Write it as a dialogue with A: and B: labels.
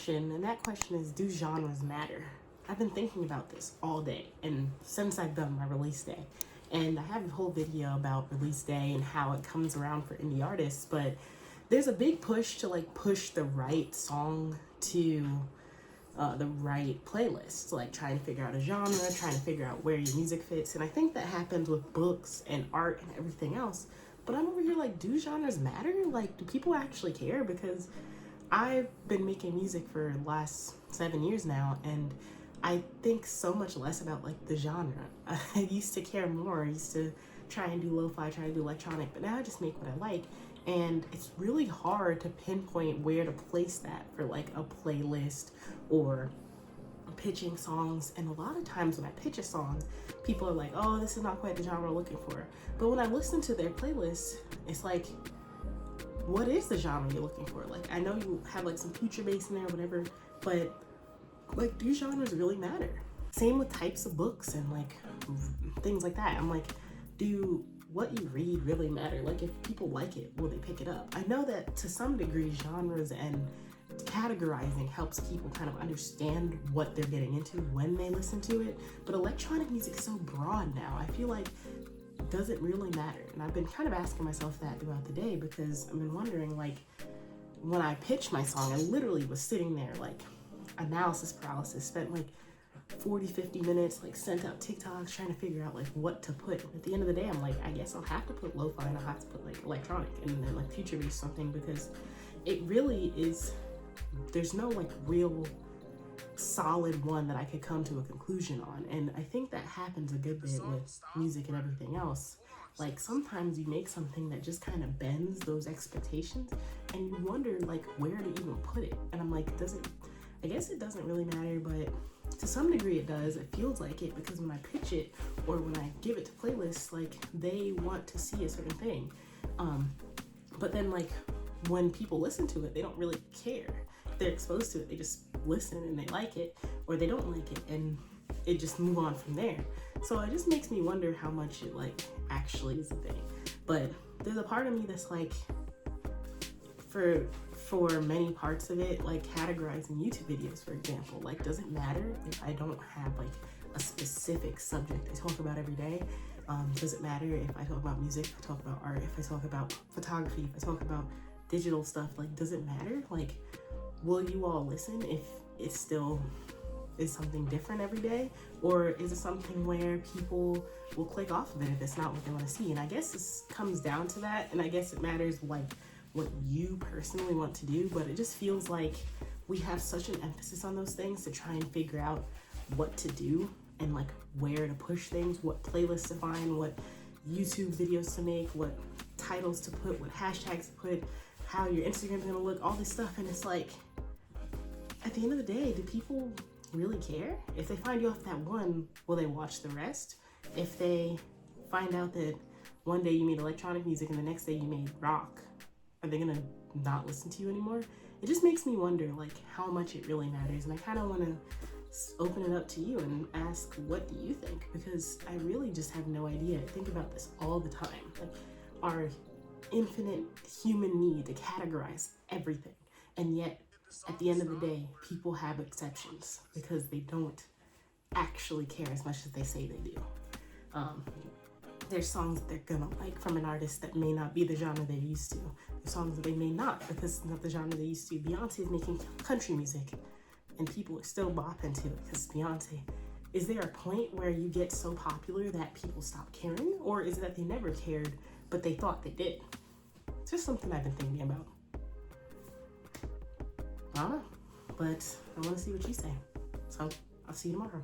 A: question, and that question is, do genres matter? I've been thinking about this all day, and since I've done my release day. And I have a whole video about release day and how it comes around for indie artists, but there's a big push to like push the right song to the right playlist, like trying to figure out a genre, trying to figure out where your music fits. And I think that happens with books and art and everything else. But I'm over here like, do genres matter? Like, do people actually care? Because I've been making music for the last 7 years now, and I think so much less about like the genre. I used to care more. I used to try and do lo-fi, try and do electronic, but now I just make what I like. And it's really hard to pinpoint where to place that for like a playlist or pitching songs. And a lot of times when I pitch a song, people are like, oh, this is not quite the genre I'm looking for. But when I listen to their playlist, it's like, what is the genre you're looking for? Like, I know you have like some future bass in there or whatever, but like, do genres really matter? Same with types of books and like things like that. I'm like, do what you read really matter? Like, if people like it, will they pick it up? I know that to some degree, genres and categorizing helps people kind of understand what they're getting into when they listen to it. But electronic music is so broad now. I feel like, does it really matter? And I've been kind of asking myself that throughout the day, because I've been wondering, like, when I pitched my song, I literally was sitting there like analysis paralysis, spent like 40-50 minutes, like sent out TikToks trying to figure out like what to put. At the end of the day, I'm like, I guess I'll have to put lo-fi and I'll have to put like electronic and then like future based something, because it really is, there's no like real solid one that I could come to a conclusion on. And I think that happens a good bit with music and everything else. Like, sometimes you make something that just kind of bends those expectations and you wonder like where to even put it. And I'm like, I guess it doesn't really matter, but to some degree it does. It feels like it, because when I pitch it or when I give it to playlists, like, they want to see a certain thing. But then like when people listen to it, they don't really care. If they're exposed to it, they just listen and they like it, or they don't like it and it just move on from there. So it just makes me wonder how much it like actually is a thing. But there's a part of me that's like, for many parts of it, like categorizing YouTube videos, for example, like, does it matter if I don't have like a specific subject I talk about every day? Does it matter if I talk about music, if I talk about art, if I talk about photography, if I talk about digital stuff? Like, does it matter? Like, will you all listen if it still is something different every day? Or is it something where people will click off of it if it's not what they want to see? And I guess this comes down to that, and I guess it matters like what you personally want to do, but it just feels like we have such an emphasis on those things to try and figure out what to do and like where to push things, what playlists to find, what YouTube videos to make, what titles to put, what hashtags to put, how your Instagram's gonna look, all this stuff. And it's like, at the end of the day, do people really care? If they find you off that one, will they watch the rest? If they find out that one day you made electronic music and the next day you made rock, are they gonna not listen to you anymore? It just makes me wonder like how much it really matters. And I kind of want to open it up to you and ask, what do you think? Because I really just have no idea. I think about this all the time. Like, our infinite human need to categorize everything. And yet, at the end of the day, people have exceptions because they don't actually care as much as they say they do. There's songs that they're gonna like from an artist that may not be the genre they're used to. There's songs that they may not, because it's not the genre they're used to. Beyonce is making country music and people are still bopping to it because Beyonce. Is there a point where you get so popular that people stop caring? Or is it that they never cared, but they thought they did? It's just something I've been thinking about. I don't know, but I want to see what you say. So I'll see you tomorrow.